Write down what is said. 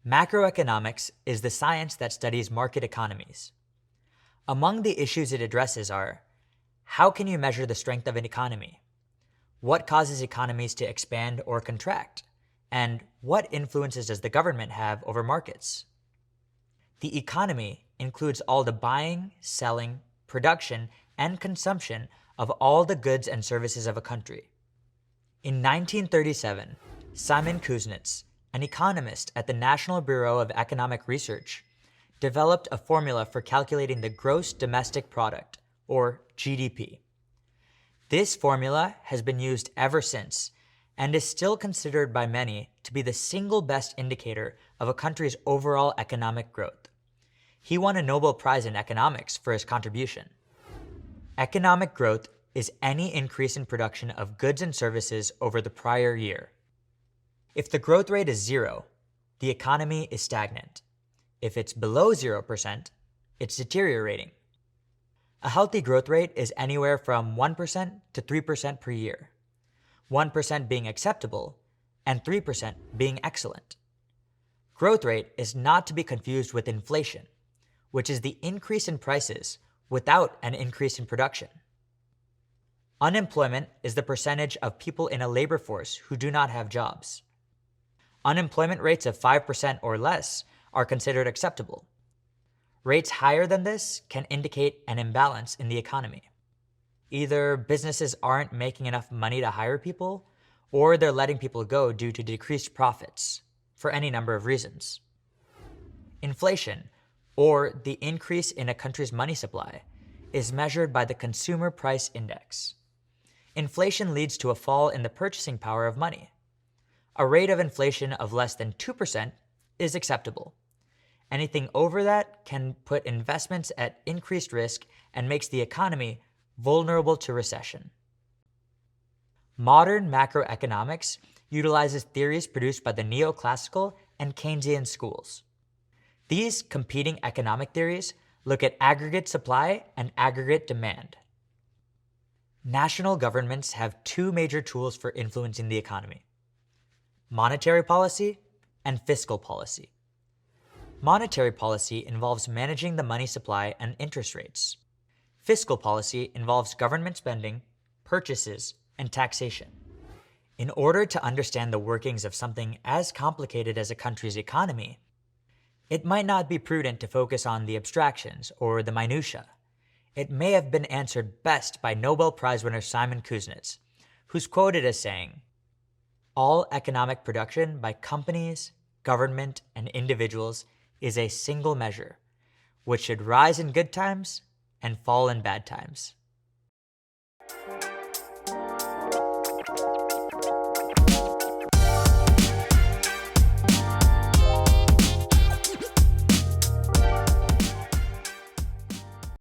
Macroeconomics is the science that studies market economies. Among the issues it addresses are: how can you measure the strength of an economy? What causes economies to expand or contract? And what influences does the government have over markets? The economy includes all the buying, selling, production, and consumption of all the goods and services of a country. In 1937, Simon Kuznets, an economist at the National Bureau of Economic Research, developed a formula for calculating the gross domestic product, or GDP. This formula has been used ever since and is still considered by many to be the single best indicator of a country's overall economic growth. He won a Nobel Prize in economics for his contribution. Economic growth is any increase in production of goods and services over the prior year. If the growth rate is 0, the economy is stagnant. If it's below 0%, it's deteriorating. A healthy growth rate is anywhere from 1% to 3% per year, 1% being acceptable and 3% being excellent. Growth rate is not to be confused with inflation, which is the increase in prices without an increase in production. Unemployment is the percentage of people in a labor force who do not have jobs. Unemployment rates of 5% or less are considered acceptable. Rates higher than this can indicate an imbalance in the economy. Either businesses aren't making enough money to hire people, or they're letting people go due to decreased profits, for any number of reasons. Inflation, or the increase in a country's money supply, is measured by the Consumer Price Index. Inflation leads to a fall in the purchasing power of money. A rate of inflation of less than 2% is acceptable. Anything over that can put investments at increased risk and makes the economy vulnerable to recession. Modern macroeconomics utilizes theories produced by the neoclassical and Keynesian schools. These competing economic theories look at aggregate supply and aggregate demand. National governments have two major tools for influencing the economy: monetary policy and fiscal policy. Monetary policy involves managing the money supply and interest rates. Fiscal policy involves government spending, purchases, and taxation. In order to understand the workings of something as complicated as a country's economy, it might not be prudent to focus on the abstractions or the minutiae. It may have been answered best by Nobel Prize winner Simon Kuznets, who's quoted as saying, "All economic production by companies, government, and individuals is a single measure, which should rise in good times and fall in bad times."